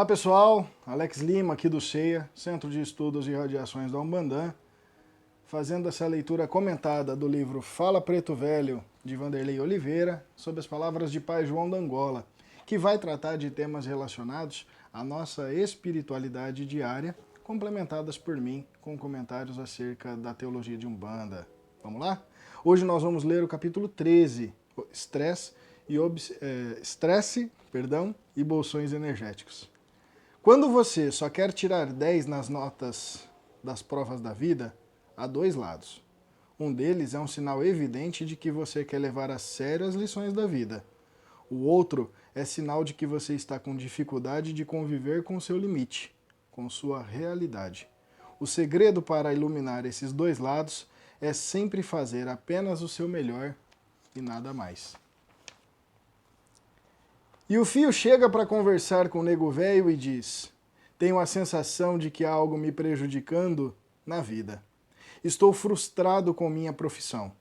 Olá pessoal, Alex Lima aqui do CEIA, Centro de Estudos e Radiações da Umbandã, fazendo essa leitura comentada do livro Fala Preto Velho, de Vanderlei Oliveira, sob as palavras de Pai João da Angola, que vai tratar de temas relacionados à nossa espiritualidade diária, complementadas por mim com comentários acerca da teologia de Umbanda. Vamos lá? Hoje nós vamos ler o capítulo 13, Estresse e Bolsões Energéticos. Quando você só quer tirar 10 nas notas das provas da vida, há dois lados. Um deles é um sinal evidente de que você quer levar a sério as lições da vida. O outro é sinal de que você está com dificuldade de conviver com seu limite, com sua realidade. O segredo para iluminar esses dois lados é sempre fazer apenas o seu melhor e nada mais. E o Fio chega para conversar com o nego velho e diz: tenho a sensação de que há algo me prejudicando na vida. Estou frustrado com minha profissão.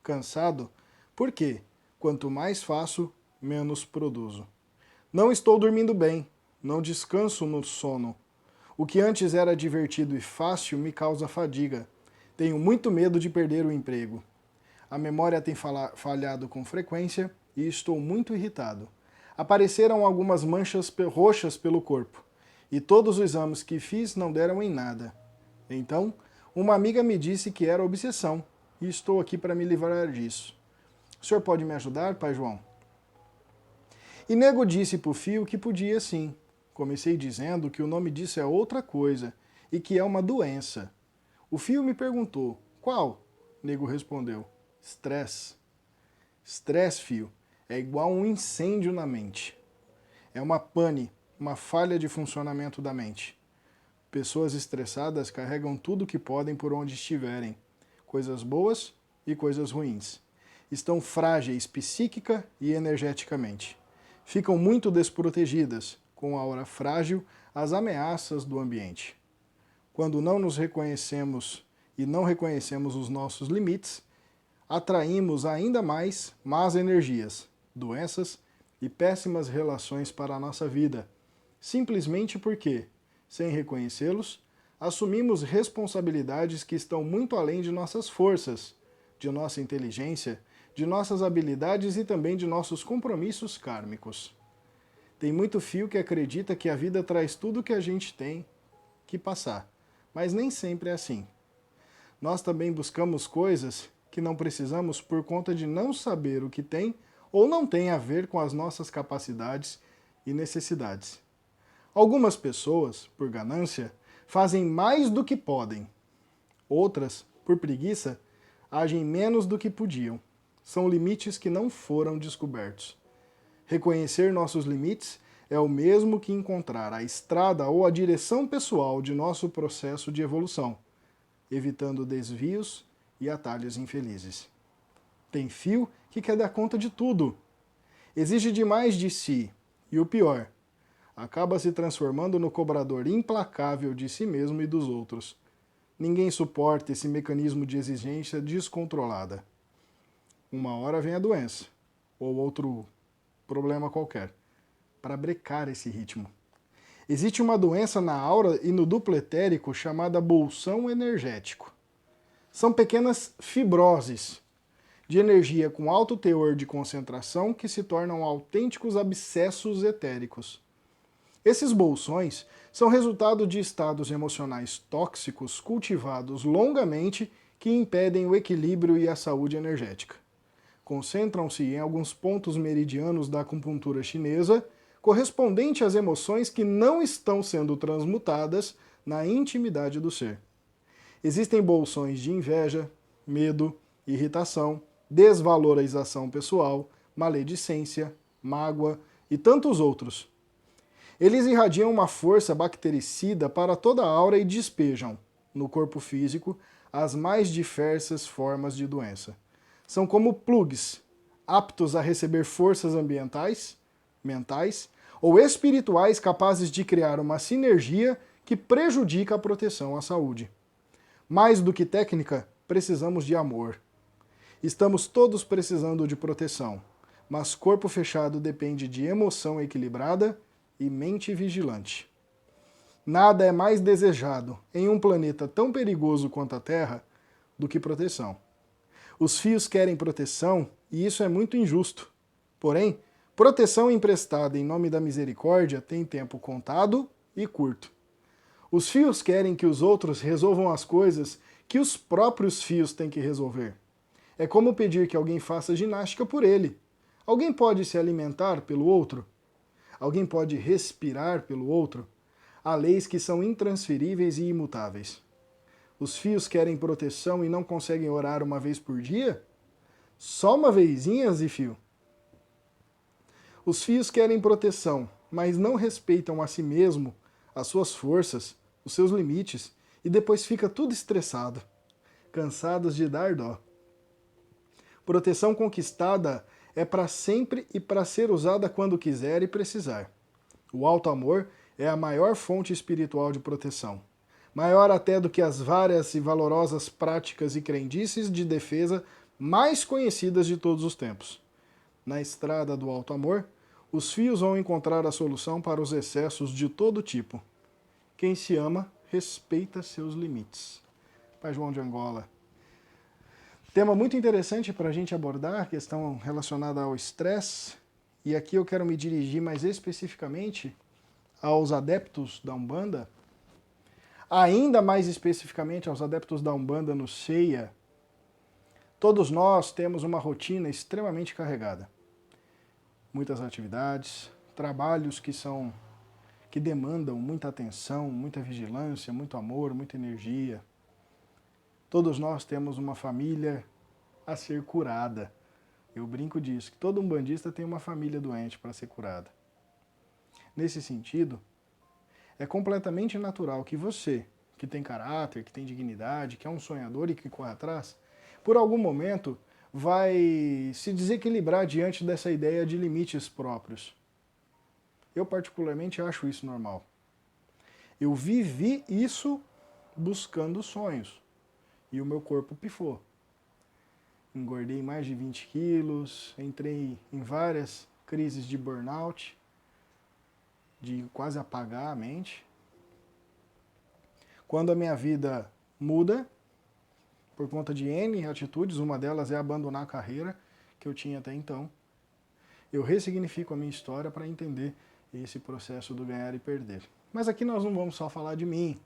Cansado? Por quê? Quanto mais faço, menos produzo. Não estou dormindo bem, não descanso no sono. O que antes era divertido e fácil me causa fadiga. Tenho muito medo de perder o emprego. A memória tem falhado com frequência e estou muito irritado. Apareceram algumas manchas roxas pelo corpo, e todos os exames que fiz não deram em nada. Então, uma amiga me disse que era obsessão, e estou aqui para me livrar disso. O senhor pode me ajudar, Pai João? E nego disse para o Fio que podia sim. Comecei dizendo que o nome disso é outra coisa, e que é uma doença. O Fio me perguntou, qual? Nego respondeu, estresse. Estresse, Fio, é igual um incêndio na mente. É uma pane, uma falha de funcionamento da mente. Pessoas estressadas carregam tudo que podem por onde estiverem, coisas boas e coisas ruins. Estão frágeis psíquica e energeticamente. Ficam muito desprotegidas, com a aura frágil, às ameaças do ambiente. Quando não nos reconhecemos e não reconhecemos os nossos limites, atraímos ainda mais más energias, doenças e péssimas relações para a nossa vida, simplesmente porque, sem reconhecê-los, assumimos responsabilidades que estão muito além de nossas forças, de nossa inteligência, de nossas habilidades e também de nossos compromissos kármicos. Tem muito fio que acredita que a vida traz tudo que a gente tem que passar, mas nem sempre é assim. Nós também buscamos coisas que não precisamos por conta de não saber o que tem ou não tem a ver com as nossas capacidades e necessidades. Algumas pessoas, por ganância, fazem mais do que podem. Outras, por preguiça, agem menos do que podiam. São limites que não foram descobertos. Reconhecer nossos limites é o mesmo que encontrar a estrada ou a direção pessoal de nosso processo de evolução, evitando desvios e atalhos infelizes. Tem fio que quer dar conta de tudo. Exige demais de si. E o pior, acaba se transformando no cobrador implacável de si mesmo e dos outros. Ninguém suporta esse mecanismo de exigência descontrolada. Uma hora vem a doença, ou outro problema qualquer, para brecar esse ritmo. Existe uma doença na aura e no duplo etérico chamada bolsão energético. São pequenas fibroses de energia com alto teor de concentração que se tornam autênticos abscessos etéricos. Esses bolsões são resultado de estados emocionais tóxicos cultivados longamente que impedem o equilíbrio e a saúde energética. Concentram-se em alguns pontos meridianos da acupuntura chinesa, correspondente às emoções que não estão sendo transmutadas na intimidade do ser. Existem bolsões de inveja, medo, irritação, desvalorização pessoal, maledicência, mágoa e tantos outros. Eles irradiam uma força bactericida para toda a aura e despejam, no corpo físico, as mais diversas formas de doença. São como plugs, aptos a receber forças ambientais, mentais ou espirituais capazes de criar uma sinergia que prejudica a proteção à saúde. Mais do que técnica, precisamos de amor. Estamos todos precisando de proteção, mas corpo fechado depende de emoção equilibrada e mente vigilante. Nada é mais desejado em um planeta tão perigoso quanto a Terra do que proteção. Os fios querem proteção e isso é muito injusto. Porém, proteção emprestada em nome da misericórdia tem tempo contado e curto. Os fios querem que os outros resolvam as coisas que os próprios fios têm que resolver. É como pedir que alguém faça ginástica por ele. Alguém pode se alimentar pelo outro? Alguém pode respirar pelo outro? Há leis que são intransferíveis e imutáveis. Os fios querem proteção e não conseguem orar uma vez por dia? Só uma vezinha, Zifio? Os fios querem proteção, mas não respeitam a si mesmo, as suas forças, os seus limites, e depois fica tudo estressado, cansados de dar dó. Proteção conquistada é para sempre e para ser usada quando quiser e precisar. O alto amor é a maior fonte espiritual de proteção, maior até do que as várias e valorosas práticas e crendices de defesa mais conhecidas de todos os tempos. Na estrada do alto amor, os fios vão encontrar a solução para os excessos de todo tipo. Quem se ama, respeita seus limites. Pai João de Angola. Tema muito interessante para a gente abordar, questão relacionada ao estresse, e aqui eu quero me dirigir mais especificamente aos adeptos da Umbanda, ainda mais especificamente aos adeptos da Umbanda no Ceia. Todos nós temos uma rotina extremamente carregada. Muitas atividades, trabalhos que demandam muita atenção, muita vigilância, muito amor, muita energia. Todos nós temos uma família a ser curada. Eu brinco disso, que todo umbandista tem uma família doente para ser curada. Nesse sentido, é completamente natural que você, que tem caráter, que tem dignidade, que é um sonhador e que corre atrás, por algum momento vai se desequilibrar diante dessa ideia de limites próprios. Eu particularmente acho isso normal. Eu vivi isso buscando sonhos e o meu corpo pifou. Engordei mais de 20 quilos, entrei em várias crises de burnout, de quase apagar a mente. Quando a minha vida muda, por conta de N atitudes, uma delas é abandonar a carreira que eu tinha até então, eu ressignifico a minha história para entender esse processo do ganhar e perder. Mas aqui nós não vamos só falar de mim,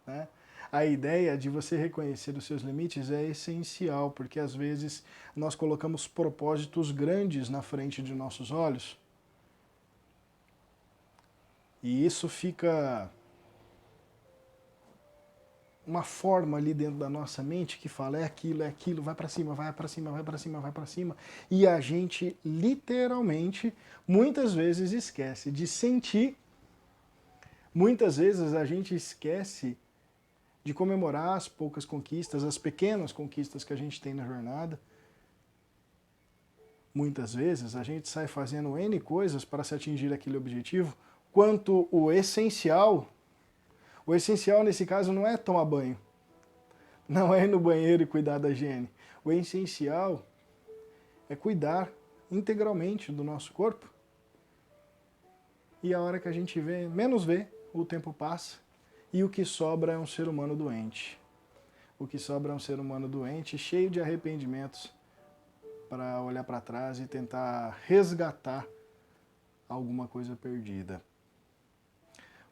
né? A ideia de você reconhecer os seus limites é essencial, porque às vezes nós colocamos propósitos grandes na frente de nossos olhos e isso fica uma forma ali dentro da nossa mente que fala é aquilo, vai para cima, vai para cima, vai para cima, vai para cima, e a gente literalmente muitas vezes esquece de sentir, muitas vezes a gente esquece de comemorar as poucas conquistas, as pequenas conquistas que a gente tem na jornada. Muitas vezes a gente sai fazendo N coisas para se atingir aquele objetivo, quanto o essencial nesse caso não é tomar banho, não é ir no banheiro e cuidar da higiene. O essencial é cuidar integralmente do nosso corpo. E a hora que a gente menos vê, o tempo passa. E o que sobra é um ser humano doente. O que sobra é um ser humano doente, cheio de arrependimentos, para olhar para trás e tentar resgatar alguma coisa perdida.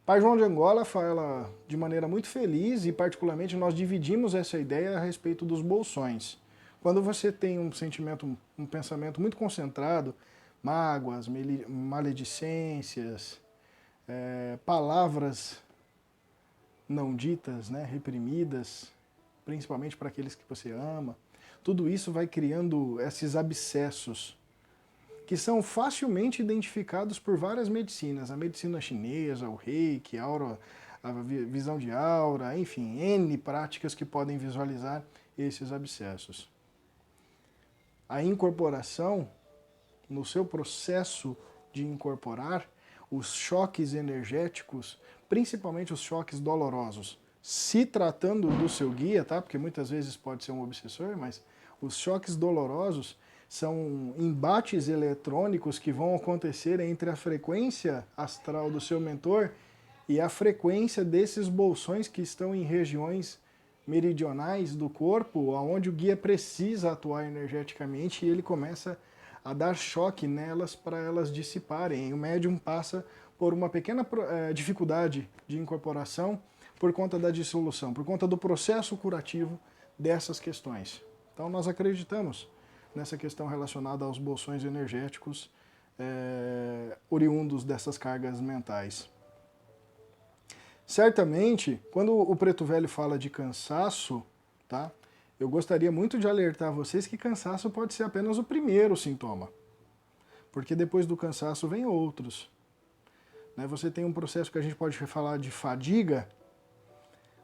Pai João de Angola fala de maneira muito feliz e particularmente nós dividimos essa ideia a respeito dos bolsões. Quando você tem um sentimento, um pensamento muito concentrado, mágoas, maledicências, palavras não ditas, né, reprimidas, principalmente para aqueles que você ama, tudo isso vai criando esses abscessos que são facilmente identificados por várias medicinas, a medicina chinesa, o reiki, a visão de aura, enfim, N práticas que podem visualizar esses abscessos. A incorporação, no seu processo de incorporar, os choques energéticos, principalmente os choques dolorosos, se tratando do seu guia, tá? Porque muitas vezes pode ser um obsessor, mas os choques dolorosos São embates eletrônicos que vão acontecer entre a frequência astral do seu mentor e a frequência desses bolsões que estão em regiões meridionais do corpo, onde o guia precisa atuar energeticamente e ele começa a dar choque nelas para elas dissiparem. E o médium passa por uma pequena dificuldade de incorporação por conta da dissolução, por conta do processo curativo dessas questões. Então nós acreditamos nessa questão relacionada aos bolsões energéticos oriundos dessas cargas mentais. Certamente, quando o Preto Velho fala de cansaço, tá? Eu gostaria muito de alertar vocês que cansaço pode ser apenas o primeiro sintoma, porque depois do cansaço vem outros. Né? Você tem um processo que a gente pode falar de fadiga,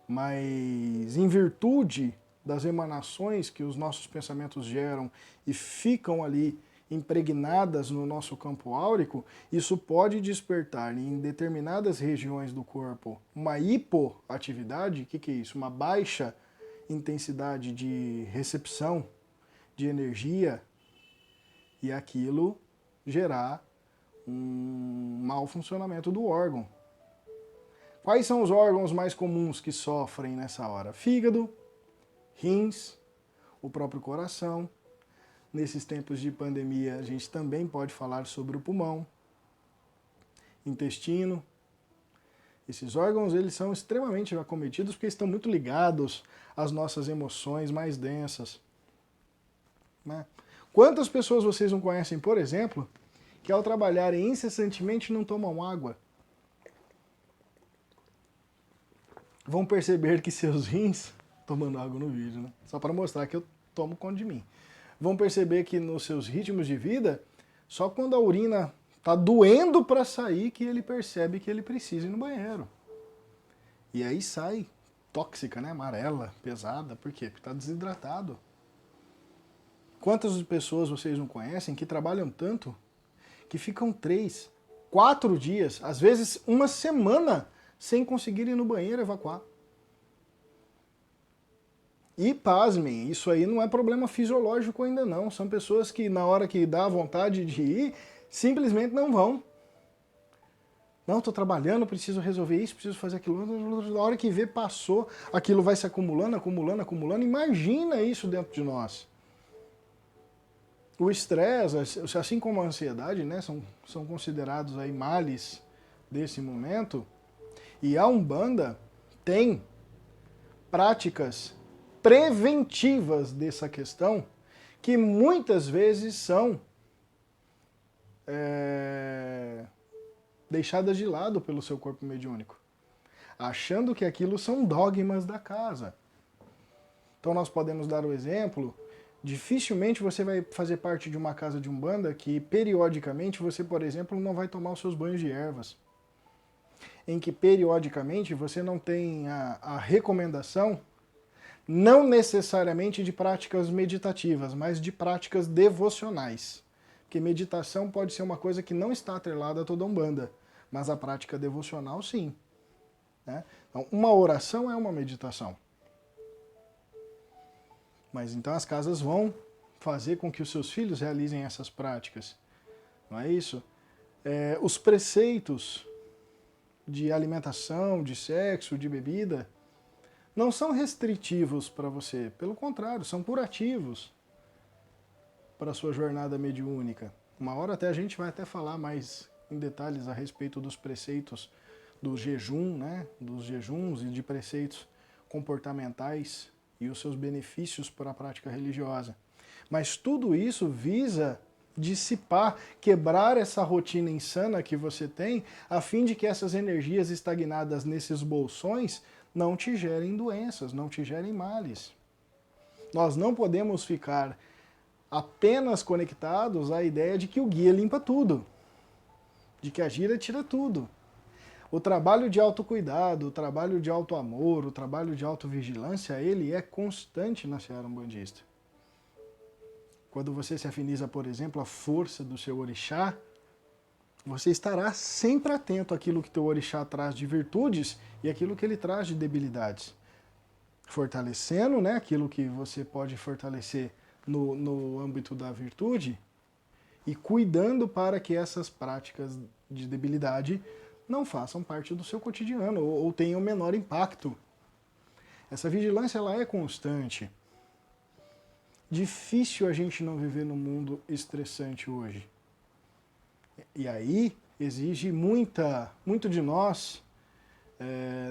mas em virtude das emanações que os nossos pensamentos geram e ficam ali impregnadas no nosso campo áurico, isso pode despertar em determinadas regiões do corpo uma hipoatividade. O que é isso? Uma baixa intensidade de recepção de energia e aquilo gerar um mau funcionamento do órgão. Quais são os órgãos mais comuns que sofrem nessa hora? Fígado, rins, o próprio coração. Nesses tempos de pandemia, a gente também pode falar sobre o pulmão, intestino. Esses órgãos, eles são extremamente acometidos porque estão muito ligados às nossas emoções mais densas. Né? Quantas pessoas vocês não conhecem, por exemplo, que ao trabalharem incessantemente não tomam água? Vão perceber que seus rins, tomando água no vídeo, né? Só para mostrar que eu tomo conta de mim. Vão perceber que nos seus ritmos de vida, só quando a urina está doendo para sair que ele percebe que ele precisa ir no banheiro. E aí sai tóxica, né? Amarela, pesada. Por quê? Porque está desidratado. Quantas pessoas vocês não conhecem que trabalham tanto que ficam 3, 4 dias, às vezes uma semana, sem conseguir ir no banheiro evacuar? E pasmem, isso aí não é problema fisiológico ainda não. São pessoas que na hora que dá vontade de ir, simplesmente não vão. Não, estou trabalhando, preciso resolver isso, preciso fazer aquilo. Na hora que vê, passou, aquilo vai se acumulando, acumulando, acumulando. Imagina isso dentro de nós. O estresse, assim como a ansiedade, né, são considerados aí males desse momento. E a Umbanda tem práticas preventivas dessa questão que muitas vezes são deixadas de lado pelo seu corpo mediúnico, achando que aquilo são dogmas da casa. Então nós podemos dar o exemplo, dificilmente você vai fazer parte de uma casa de Umbanda que periodicamente você, por exemplo, não vai tomar os seus banhos de ervas. Em que periodicamente você não tem a recomendação, não necessariamente de práticas meditativas, mas de práticas devocionais. Porque meditação pode ser uma coisa que não está atrelada a toda Umbanda, mas a prática devocional sim. Né? Então, uma oração é uma meditação. Mas então as casas vão fazer com que os seus filhos realizem essas práticas. Não é isso? Os preceitos de alimentação, de sexo, de bebida, não são restritivos para você, pelo contrário, são curativos para a sua jornada mediúnica. Uma hora até a gente vai até falar mais em detalhes a respeito dos preceitos do jejum, né? Dos jejuns e de preceitos comportamentais e os seus benefícios para a prática religiosa. Mas tudo isso visa dissipar, quebrar essa rotina insana que você tem, a fim de que essas energias estagnadas nesses bolsões não te gerem doenças, não te gerem males. Nós não podemos ficar apenas conectados à ideia de que o guia limpa tudo, de que a gira tira tudo. O trabalho de autocuidado, o trabalho de autoamor, o trabalho de autovigilância, ele é constante na seara umbandista. Quando você se afiniza, por exemplo, à força do seu orixá, você estará sempre atento àquilo que teu orixá traz de virtudes e àquilo que ele traz de debilidades. Fortalecendo, né, aquilo que você pode fortalecer no âmbito da virtude e cuidando para que essas práticas de debilidade não façam parte do seu cotidiano ou tenham menor impacto. Essa vigilância ela é constante. Difícil a gente não viver num mundo estressante hoje. E aí exige muito de nós,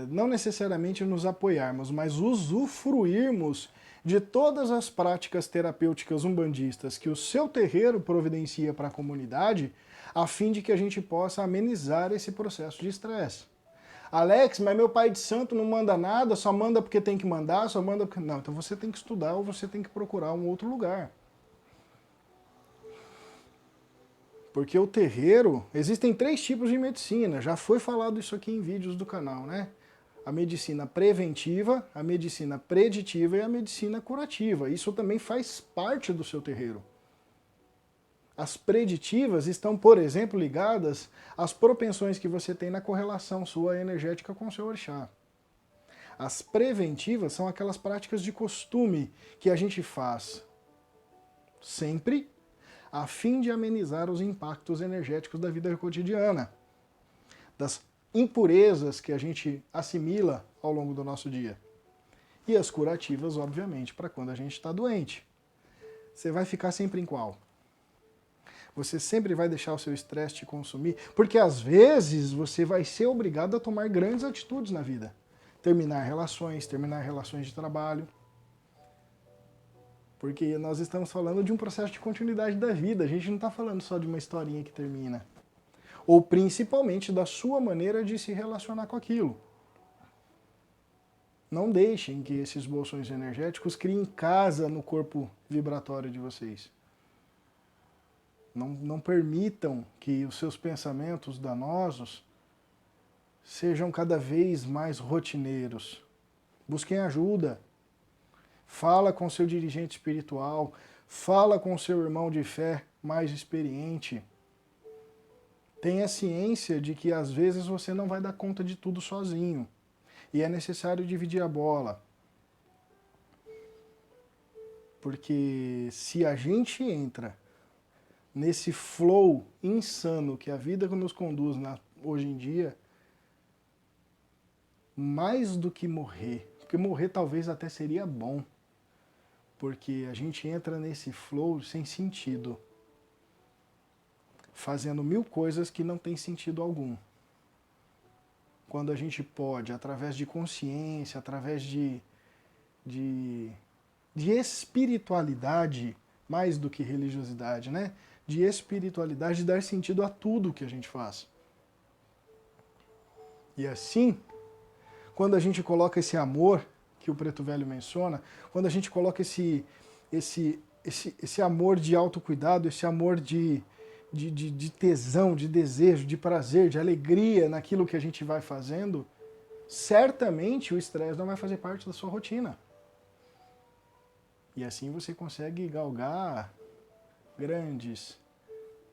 não necessariamente nos apoiarmos, mas usufruirmos de todas as práticas terapêuticas umbandistas que o seu terreiro providencia para a comunidade, a fim de que a gente possa amenizar esse processo de estresse. Alex, mas meu pai de santo não manda nada, só manda porque tem que mandar, só manda porque... Não, então você tem que estudar ou você tem que procurar um outro lugar. Porque o terreiro, existem 3 tipos de medicina, já foi falado isso aqui em vídeos do canal, né? A medicina preventiva, a medicina preditiva e a medicina curativa. Isso também faz parte do seu terreiro. As preditivas estão, por exemplo, ligadas às propensões que você tem na correlação sua energética com o seu orixá. As preventivas são aquelas práticas de costume que a gente faz sempre a fim de amenizar os impactos energéticos da vida cotidiana, das impurezas que a gente assimila ao longo do nosso dia. E as curativas, obviamente, para quando a gente está doente. Você vai ficar sempre em qual? Você sempre vai deixar o seu estresse te consumir? Porque às vezes você vai ser obrigado a tomar grandes atitudes na vida. Terminar relações de trabalho. Porque nós estamos falando de um processo de continuidade da vida, a gente não está falando só de uma historinha que termina. Ou principalmente da sua maneira de se relacionar com aquilo. Não deixem que esses bolsões energéticos criem casa no corpo vibratório de vocês. Não permitam que os seus pensamentos danosos sejam cada vez mais rotineiros. Busquem ajuda. Fala com seu dirigente espiritual, fala com seu irmão de fé mais experiente. Tenha ciência de que às vezes você não vai dar conta de tudo sozinho. E é necessário dividir a bola. Porque se a gente entra nesse flow insano que a vida nos conduz hoje em dia, mais do que morrer, porque morrer talvez até seria bom, porque a gente entra nesse flow sem sentido, fazendo 1000 coisas que não tem sentido algum. Quando a gente pode, através de consciência, através de espiritualidade, mais do que religiosidade, né? De espiritualidade, dar sentido a tudo que a gente faz. E assim, quando a gente coloca esse amor que o Preto Velho menciona, quando a gente coloca esse amor de autocuidado, esse amor de tesão, de desejo, de prazer, de alegria naquilo que a gente vai fazendo, certamente o estresse não vai fazer parte da sua rotina. E assim você consegue galgar grandes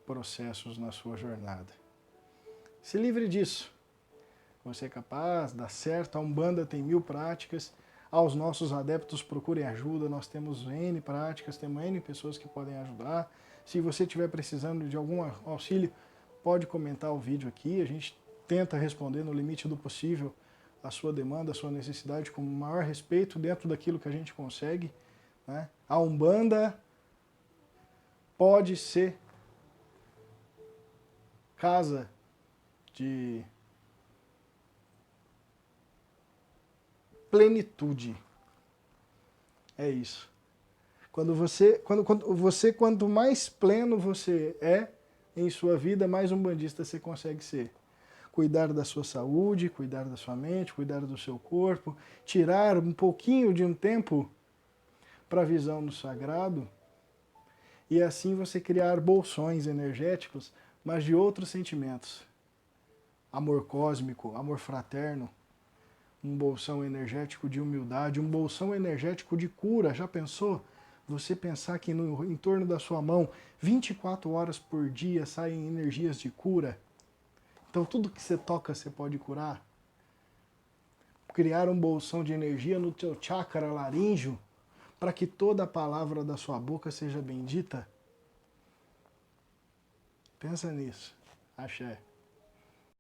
processos na sua jornada. Se livre disso. Você é capaz, dá certo, a Umbanda tem 1000 práticas, aos nossos adeptos procurem ajuda, nós temos N práticas, temos N pessoas que podem ajudar. Se você estiver precisando de algum auxílio, pode comentar o vídeo aqui, a gente tenta responder no limite do possível a sua demanda, a sua necessidade, com o maior respeito dentro daquilo que a gente consegue, né? A Umbanda pode ser casa de plenitude. É isso. Quanto mais pleno você é em sua vida, mais umbandista você consegue ser. Cuidar da sua saúde, cuidar da sua mente, cuidar do seu corpo, tirar um pouquinho de um tempo para a visão do sagrado e assim você criar bolsões energéticos, mas de outros sentimentos. Amor cósmico, amor fraterno, um bolsão energético de humildade, um bolsão energético de cura. Já pensou? Você pensar que em torno da sua mão, 24 horas por dia saem energias de cura. Então tudo que você toca você pode curar. Criar um bolsão de energia no teu chakra laríngeo para que toda palavra da sua boca seja bendita? Pensa nisso. Axé.